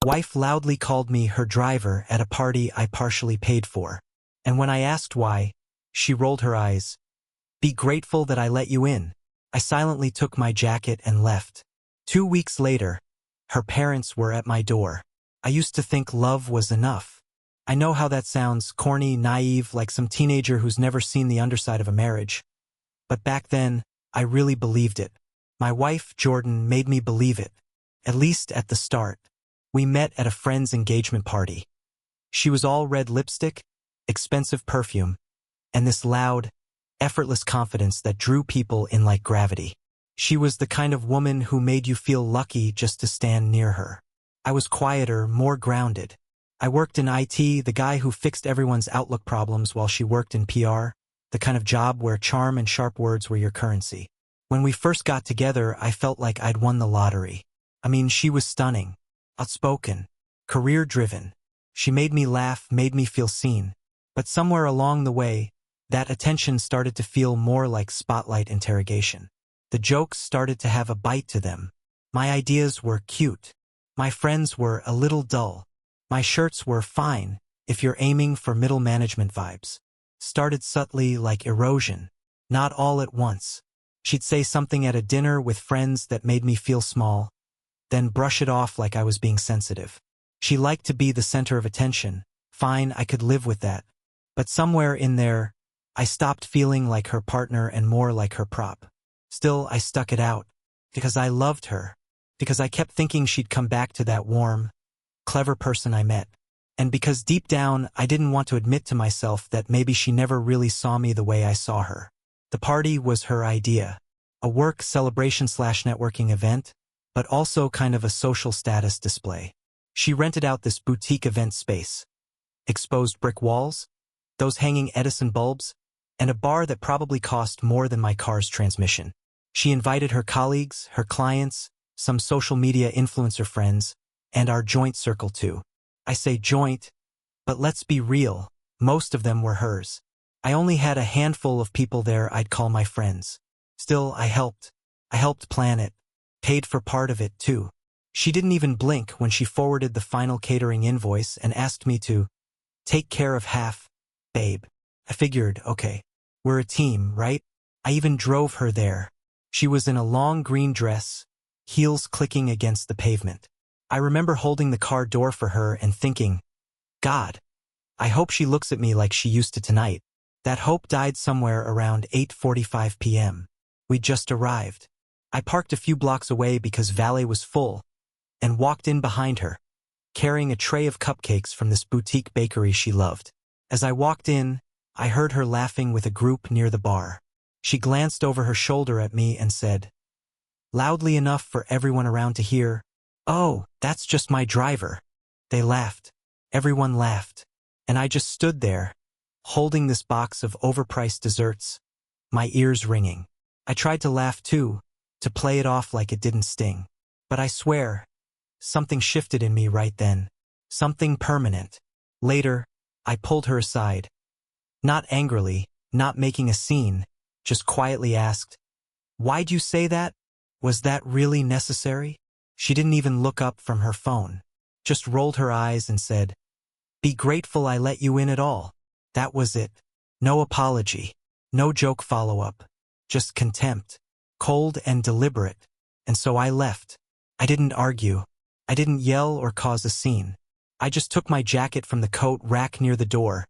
Wife loudly called me her driver at a party I partially paid for. And when I asked why, she rolled her eyes. Be grateful that I let you in. I silently took my jacket and left. 2 weeks later, her parents were at my door. I used to think love was enough. I know how that sounds, corny, naive, like some teenager who's never seen the underside of a marriage. But back then, I really believed it. My wife, Jordan, made me believe it. At least at the start. We met at a friend's engagement party. She was all red lipstick, expensive perfume, and this loud, effortless confidence that drew people in like gravity. She was the kind of woman who made you feel lucky just to stand near her. I was quieter, more grounded. I worked in IT, the guy who fixed everyone's Outlook problems while she worked in PR, the kind of job where charm and sharp words were your currency. When we first got together, I felt like I'd won the lottery. I mean, she was stunning, outspoken, career-driven. She made me laugh, made me feel seen. But somewhere along the way, that attention started to feel more like spotlight interrogation. The jokes started to have a bite to them. My ideas were cute. My friends were a little dull. My shirts were fine, if you're aiming for middle management vibes. Started subtly like erosion. Not all at once. She'd say something at a dinner with friends that made me feel small, then brush it off like I was being sensitive. She liked to be the center of attention. Fine, I could live with that. But somewhere in there, I stopped feeling like her partner and more like her prop. Still, I stuck it out. Because I loved her. Because I kept thinking she'd come back to that warm, clever person I met. And because deep down, I didn't want to admit to myself that maybe she never really saw me the way I saw her. The party was her idea. A work celebration/networking event, but also kind of a social status display. She rented out this boutique event space. Exposed brick walls, those hanging Edison bulbs, and a bar that probably cost more than my car's transmission. She invited her colleagues, her clients, some social media influencer friends, and our joint circle too. I say joint, but let's be real, most of them were hers. I only had a handful of people there I'd call my friends. Still, I helped. I helped plan it. Paid for part of it too. She didn't even blink when she forwarded the final catering invoice and asked me to take care of half, babe. I figured, okay, we're a team, right? I even drove her there. She was in a long green dress, heels clicking against the pavement. I remember holding the car door for her and thinking, God, I hope she looks at me like she used to tonight. That hope died somewhere around 8:45 p.m. We'd just arrived. I parked a few blocks away because valet was full, and walked in behind her, carrying a tray of cupcakes from this boutique bakery she loved. As I walked in, I heard her laughing with a group near the bar. She glanced over her shoulder at me and said, loudly enough for everyone around to hear, "Oh, that's just my driver." They laughed. Everyone laughed. And I just stood there, holding this box of overpriced desserts, my ears ringing. I tried to laugh too, to play it off like it didn't sting. But I swear, something shifted in me right then. Something permanent. Later, I pulled her aside. Not angrily, not making a scene, just quietly asked, "Why'd you say that? Was that really necessary?" She didn't even look up from her phone. Just rolled her eyes and said, "Be grateful I let you in at all." That was it. No apology. No joke follow-up. Just contempt. Cold and deliberate. And so I left. I didn't argue. I didn't yell or cause a scene. I just took my jacket from the coat rack near the door,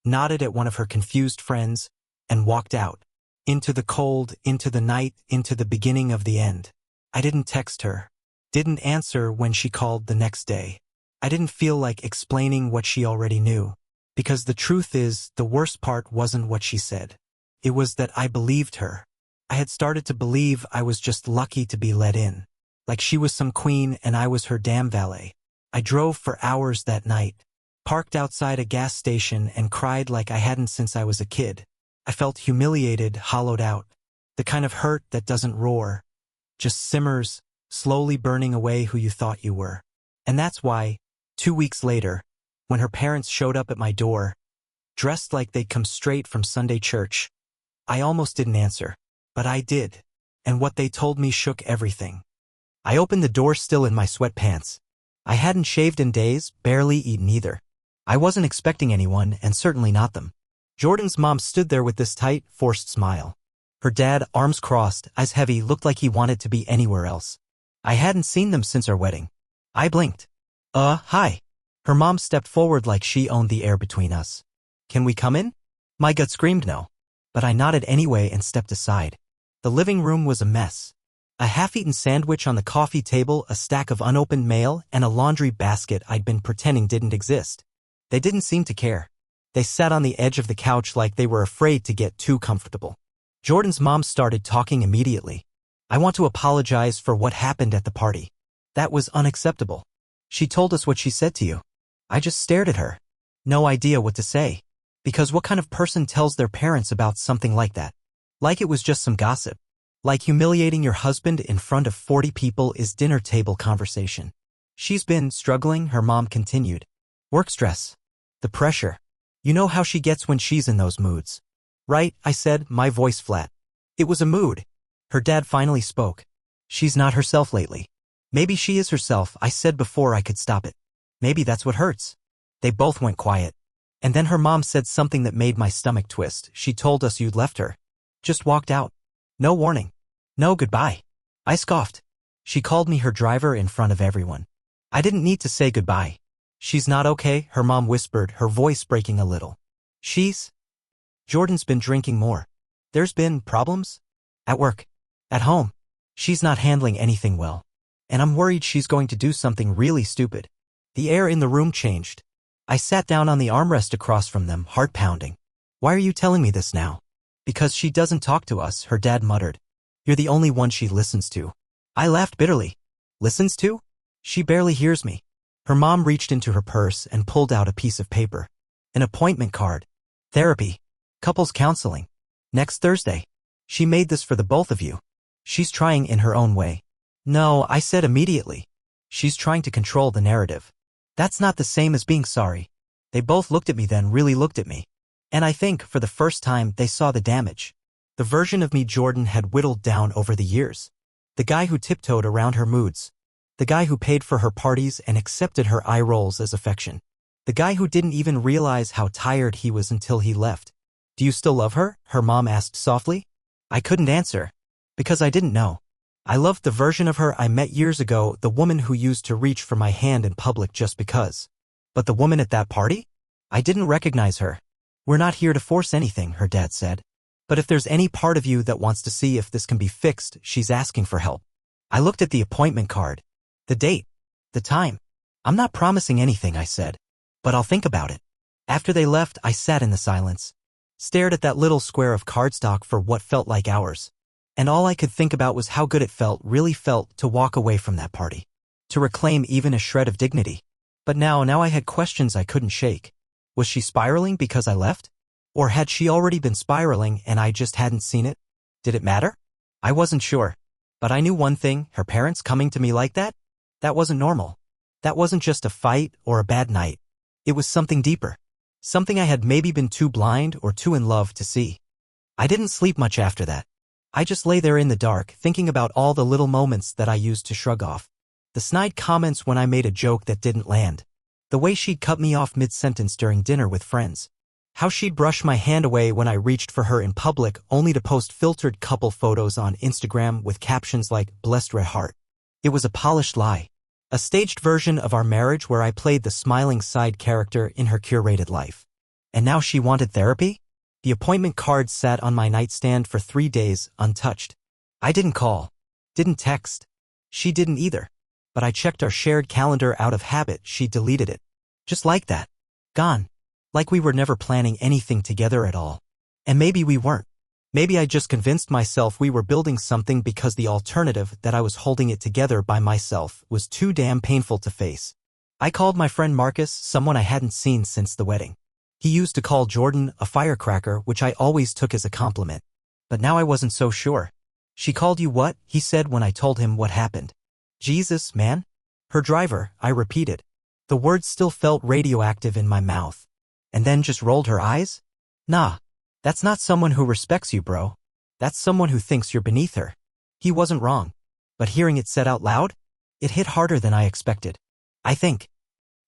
nodded at one of her confused friends, and walked out. Into the cold, into the night, into the beginning of the end. I didn't text her. Didn't answer when she called the next day. I didn't feel like explaining what she already knew. Because the truth is, the worst part wasn't what she said. It was that I believed her. I had started to believe I was just lucky to be let in. Like she was some queen and I was her damn valet. I drove for hours that night. Parked outside a gas station and cried like I hadn't since I was a kid. I felt humiliated, hollowed out. The kind of hurt that doesn't roar, just simmers, slowly burning away who you thought you were. And that's why, 2 weeks later, when her parents showed up at my door, dressed like they'd come straight from Sunday church, I almost didn't answer. But I did. And what they told me shook everything. I opened the door still in my sweatpants. I hadn't shaved in days, barely eaten either. I wasn't expecting anyone, and certainly not them. Jordan's mom stood there with this tight, forced smile. Her dad, arms crossed, eyes heavy, looked like he wanted to be anywhere else. I hadn't seen them since our wedding. I blinked. Hi. Her mom stepped forward like she owned the air between us. Can we come in? My gut screamed no. But I nodded anyway and stepped aside. The living room was a mess. A half-eaten sandwich on the coffee table, a stack of unopened mail, and a laundry basket I'd been pretending didn't exist. They didn't seem to care. They sat on the edge of the couch like they were afraid to get too comfortable. Jordan's mom started talking immediately. I want to apologize for what happened at the party. That was unacceptable. She told us what she said to you. I just stared at her. No idea what to say. Because what kind of person tells their parents about something like that? Like it was just some gossip. Like humiliating your husband in front of 40 people is dinner table conversation. She's been struggling, her mom continued. Work stress. The pressure. You know how she gets when she's in those moods. Right, I said, my voice flat. It was a mood. Her dad finally spoke. She's not herself lately. Maybe she is herself, I said before I could stop it. Maybe that's what hurts. They both went quiet. And then her mom said something that made my stomach twist. She told us you'd left her. Just walked out. No warning. No goodbye. I scoffed. She called me her driver in front of everyone. I didn't need to say goodbye. She's not okay, her mom whispered, her voice breaking a little. Jordan's been drinking more. There's been problems? At work. At home. She's not handling anything well. And I'm worried she's going to do something really stupid. The air in the room changed. I sat down on the armrest across from them, heart pounding. Why are you telling me this now? Because she doesn't talk to us, her dad muttered. You're the only one she listens to. I laughed bitterly. Listens to? She barely hears me. Her mom reached into her purse and pulled out a piece of paper. An appointment card. Therapy. Couples counseling. Next Thursday. She made this for the both of you. She's trying in her own way. No, I said immediately. She's trying to control the narrative. That's not the same as being sorry. They both looked at me then, really looked at me. And I think, for the first time, they saw the damage. The version of me Jordan had whittled down over the years. The guy who tiptoed around her moods. The guy who paid for her parties and accepted her eye rolls as affection. The guy who didn't even realize how tired he was until he left. Do you still love her? Her mom asked softly. I couldn't answer. Because I didn't know. I loved the version of her I met years ago, the woman who used to reach for my hand in public just because. But the woman at that party? I didn't recognize her. We're not here to force anything, her dad said. But if there's any part of you that wants to see if this can be fixed, she's asking for help. I looked at the appointment card. The date. The time. I'm not promising anything, I said. But I'll think about it. After they left, I sat in the silence. Stared at that little square of cardstock for what felt like hours. And all I could think about was how good it really felt to walk away from that party. To reclaim even a shred of dignity. But now I had questions I couldn't shake. Was she spiraling because I left? Or had she already been spiraling and I just hadn't seen it? Did it matter? I wasn't sure. But I knew one thing, her parents coming to me like that? That wasn't normal. That wasn't just a fight or a bad night. It was something deeper. Something I had maybe been too blind or too in love to see. I didn't sleep much after that. I just lay there in the dark, thinking about all the little moments that I used to shrug off. The snide comments when I made a joke that didn't land. The way she'd cut me off mid-sentence during dinner with friends. How she'd brush my hand away when I reached for her in public only to post filtered couple photos on Instagram with captions like, blessed red heart. It was a polished lie. A staged version of our marriage where I played the smiling side character in her curated life. And now she wanted therapy? The appointment card sat on my nightstand for 3 days, untouched. I didn't call. Didn't text. She didn't either. But I checked our shared calendar out of habit. She deleted it. Just like that. Gone. Like we were never planning anything together at all. And maybe we weren't. Maybe I just convinced myself we were building something because the alternative, that I was holding it together by myself, was too damn painful to face. I called my friend Marcus, someone I hadn't seen since the wedding. He used to call Jordan a firecracker, which I always took as a compliment. But now I wasn't so sure. She called you what? He said when I told him what happened. Jesus, man? Her driver, I repeated. The words still felt radioactive in my mouth. And then just rolled her eyes? Nah. That's not someone who respects you, bro. That's someone who thinks you're beneath her. He wasn't wrong. But hearing it said out loud? It hit harder than I expected. I think.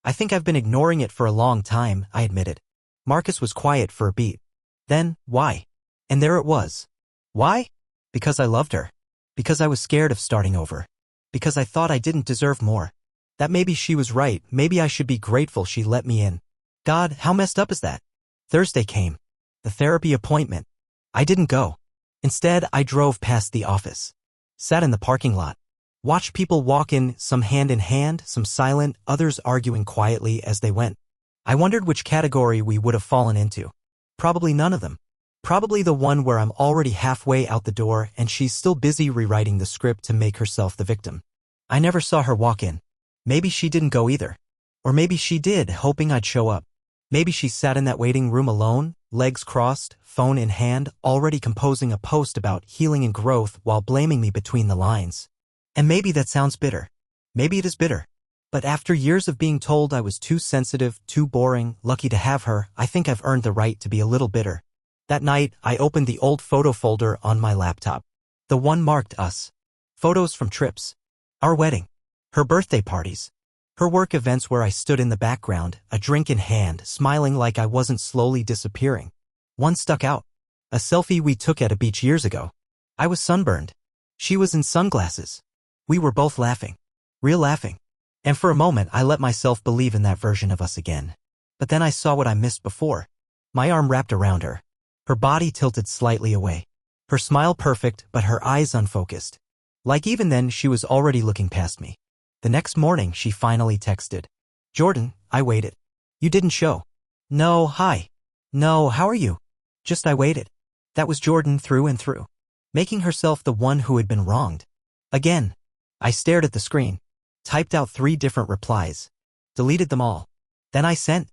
I think I've been ignoring it for a long time, I admitted. Marcus was quiet for a beat. Then, why? And there it was. Why? Because I loved her. Because I was scared of starting over. Because I thought I didn't deserve more. That maybe she was right, maybe I should be grateful she let me in. God, how messed up is that? Thursday came. The therapy appointment. I didn't go. Instead, I drove past the office. Sat in the parking lot. Watched people walk in, some hand in hand, some silent, others arguing quietly as they went. I wondered which category we would have fallen into. Probably none of them. Probably the one where I'm already halfway out the door and she's still busy rewriting the script to make herself the victim. I never saw her walk in. Maybe she didn't go either. Or maybe she did, hoping I'd show up. Maybe she sat in that waiting room alone, legs crossed, phone in hand, already composing a post about healing and growth while blaming me between the lines. And maybe that sounds bitter. Maybe it is bitter. But after years of being told I was too sensitive, too boring, lucky to have her, I think I've earned the right to be a little bitter. That night, I opened the old photo folder on my laptop. The one marked us. Photos from trips. Our wedding. Her birthday parties. Her work events where I stood in the background, a drink in hand, smiling like I wasn't slowly disappearing. One stuck out. A selfie we took at a beach years ago. I was sunburned. She was in sunglasses. We were both laughing. Real laughing. And for a moment I let myself believe in that version of us again. But then I saw what I missed before. My arm wrapped around her. Her body tilted slightly away. Her smile perfect, but her eyes unfocused. Like even then she was already looking past me. The next morning she finally texted. Jordan, I waited. You didn't show. No, hi. No, how are you? Just I waited. That was Jordan through and through. Making herself the one who had been wronged. Again. I stared at the screen. Typed out 3 different replies. Deleted them all. Then I sent.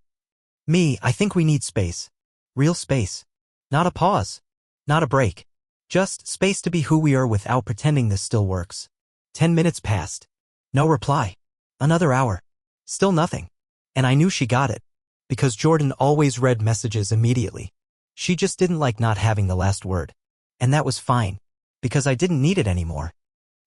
Me, I think we need space. Real space. Not a pause. Not a break. Just space to be who we are without pretending this still works. 10 minutes passed. No reply. Another hour. Still nothing. And I knew she got it. Because Jordan always read messages immediately. She just didn't like not having the last word. And that was fine. Because I didn't need it anymore.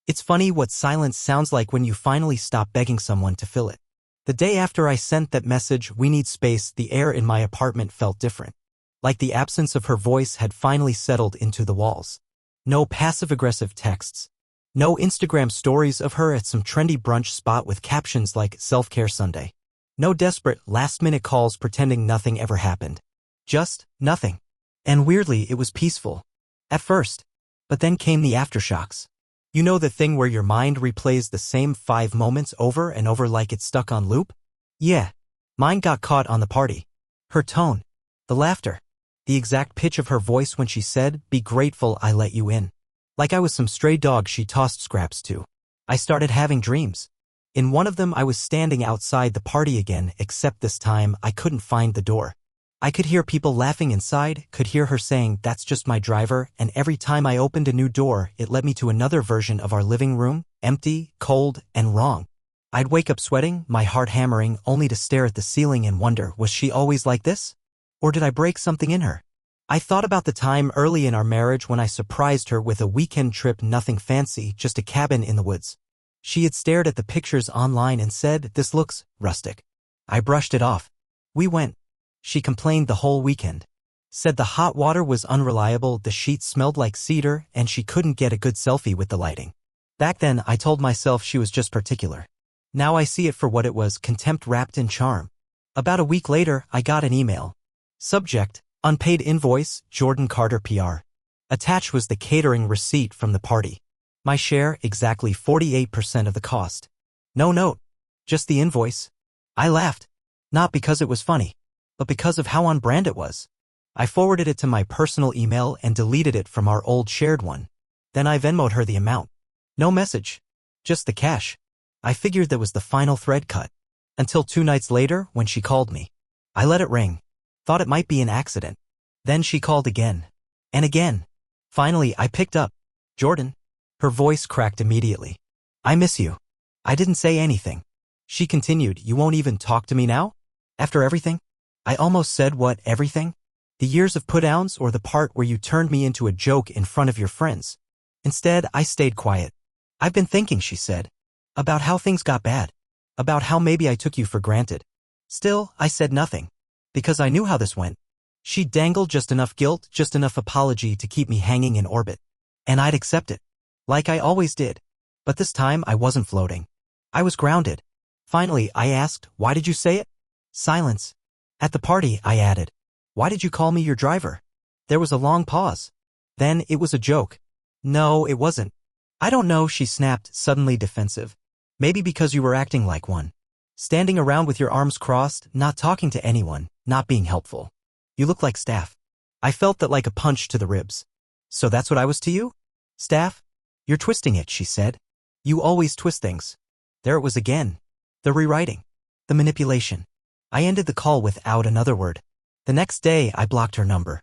It's funny what silence sounds like when you finally stop begging someone to fill it. The day after I sent that message, we need space, the air in my apartment felt different. Like the absence of her voice had finally settled into the walls. No passive-aggressive texts. No Instagram stories of her at some trendy brunch spot with captions like Self-Care Sunday. No desperate, last-minute calls pretending nothing ever happened. Just nothing. And weirdly, it was peaceful. At first. But then came the aftershocks. You know the thing where your mind replays the same 5 moments over and over like it's stuck on loop? Yeah. Mine got caught on the party. Her tone. The laughter. The exact pitch of her voice when she said, "Be grateful I let you in." Like I was some stray dog she tossed scraps to. I started having dreams. In one of them I was standing outside the party again, except this time I couldn't find the door. I could hear people laughing inside, could hear her saying, "That's just my driver," and every time I opened a new door, it led me to another version of our living room, empty, cold, and wrong. I'd wake up sweating, my heart hammering, only to stare at the ceiling and wonder, was she always like this? Or did I break something in her? I thought about the time early in our marriage when I surprised her with a weekend trip, nothing fancy, just a cabin in the woods. She had stared at the pictures online and said, "This looks rustic." I brushed it off. We went. She complained the whole weekend. Said the hot water was unreliable, the sheets smelled like cedar, and she couldn't get a good selfie with the lighting. Back then, I told myself she was just particular. Now I see it for what it was, contempt wrapped in charm. About a week later, I got an email. Subject, unpaid invoice, Jordan Carter PR. Attached was the catering receipt from the party. My share, exactly 48% of the cost. No note. Just the invoice. I laughed. Not because it was funny, but because of how on brand it was. I forwarded it to my personal email and deleted it from our old shared one. Then I Venmo'd her the amount. No message. Just the cash. I figured that was the final thread cut. Until 2 nights later, when she called me. I let it ring. Thought it might be an accident. Then she called again. And again. Finally, I picked up. "Jordan." Her voice cracked immediately. "I miss you." I didn't say anything. She continued, "You won't even talk to me now? After everything?" I almost said, "What, everything? The years of put-downs or the part where you turned me into a joke in front of your friends?" Instead, I stayed quiet. "I've been thinking," she said, "about how things got bad. about how maybe I took you for granted. Still, I said nothing. Because I knew how this went. She'd dangle just enough guilt, just enough apology to keep me hanging in orbit. And I'd accept it. Like I always did. But this time I wasn't floating. I was grounded. Finally, I asked, why did you say it? Silence. At the party, I added. Why did you call me your driver? There was a long pause. Then, it was a joke. No, it wasn't. I don't know, she snapped, suddenly defensive. Maybe because you were acting like one. Standing around with your arms crossed, not talking to anyone, not being helpful. You look like staff. I felt that like a punch to the ribs. So that's what I was to you? Staff? You're twisting it, she said. You always twist things. There it was again. The rewriting. The manipulation. I ended the call without another word. The next day, I blocked her number.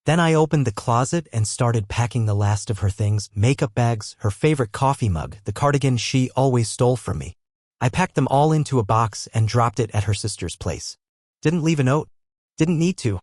Then I opened the closet and started packing the last of her things, makeup bags, her favorite coffee mug, the cardigan she always stole from me. I packed them all into a box and dropped it at her sister's place. Didn't leave a note. Didn't need to.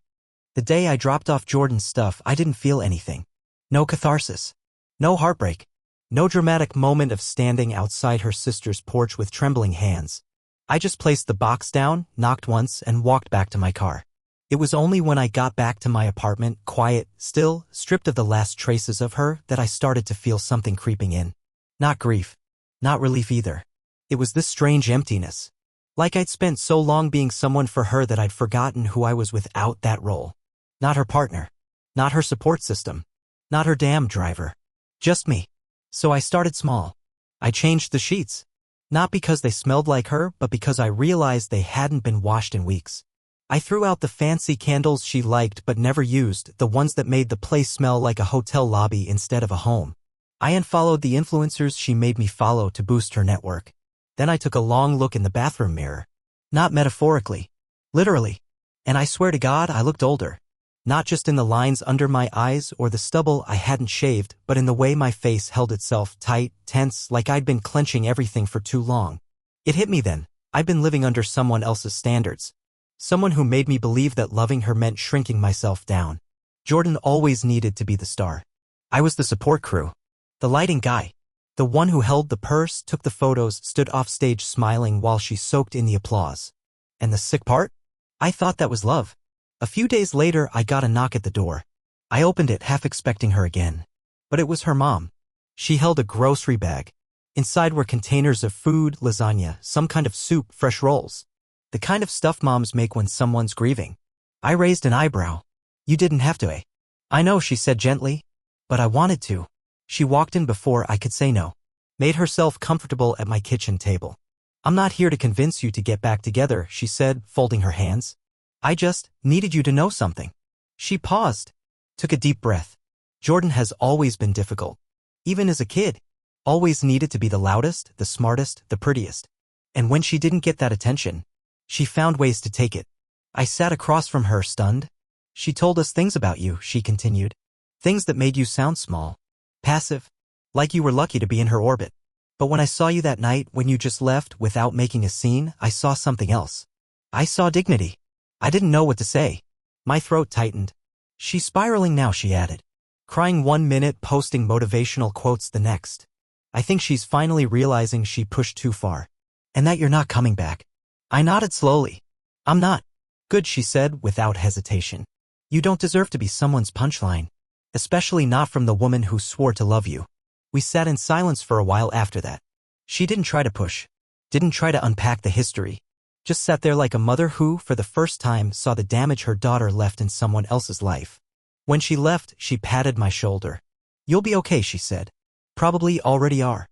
The day I dropped off Jordan's stuff, I didn't feel anything. No catharsis. No heartbreak. No dramatic moment of standing outside her sister's porch with trembling hands. I just placed the box down, knocked once, and walked back to my car. It was only when I got back to my apartment, quiet, still, stripped of the last traces of her, that I started to feel something creeping in. Not grief. Not relief either. It was this strange emptiness. Like I'd spent so long being someone for her that I'd forgotten who I was without that role. Not her partner. Not her support system. Not her damn driver. Just me. So I started small. I changed the sheets. Not because they smelled like her, but because I realized they hadn't been washed in weeks. I threw out the fancy candles she liked but never used, the ones that made the place smell like a hotel lobby instead of a home. I unfollowed the influencers she made me follow to boost her network. Then I took a long look in the bathroom mirror. Not metaphorically. Literally. And I swear to God I looked older. Not just in the lines under my eyes or the stubble I hadn't shaved, but in the way my face held itself tight, tense, like I'd been clenching everything for too long. It hit me then. I'd been living under someone else's standards. Someone who made me believe that loving her meant shrinking myself down. Jordan always needed to be the star. I was the support crew. The lighting guy. The one who held the purse, took the photos, stood off stage smiling while she soaked in the applause. And the sick part? I thought that was love. A few days later, I got a knock at the door. I opened it, half expecting her again. But it was her mom. She held a grocery bag. Inside were containers of food, lasagna, some kind of soup, fresh rolls. The kind of stuff moms make when someone's grieving. I raised an eyebrow. You didn't have to, eh? I know, she said gently. But I wanted to. She walked in before I could say no. Made herself comfortable at my kitchen table. I'm not here to convince you to get back together, she said, folding her hands. I just needed you to know something. She paused. Took a deep breath. Jordan has always been difficult. Even as a kid. Always needed to be the loudest, the smartest, the prettiest. And when she didn't get that attention, she found ways to take it. I sat across from her, stunned. She told us things about you, she continued. Things that made you sound small. Passive. Like you were lucky to be in her orbit. But when I saw you that night, when you just left without making a scene, I saw something else. I saw dignity. I didn't know what to say. My throat tightened. She's spiraling now, she added. Crying 1 minute, posting motivational quotes the next. I think she's finally realizing she pushed too far. And that you're not coming back. I nodded slowly. I'm not. Good, she said, without hesitation. You don't deserve to be someone's punchline. Especially not from the woman who swore to love you. We sat in silence for a while after that. She didn't try to push. Didn't try to unpack the history. Just sat there like a mother who, for the first time, saw the damage her daughter left in someone else's life. When she left, she patted my shoulder. You'll be okay, she said. Probably already are.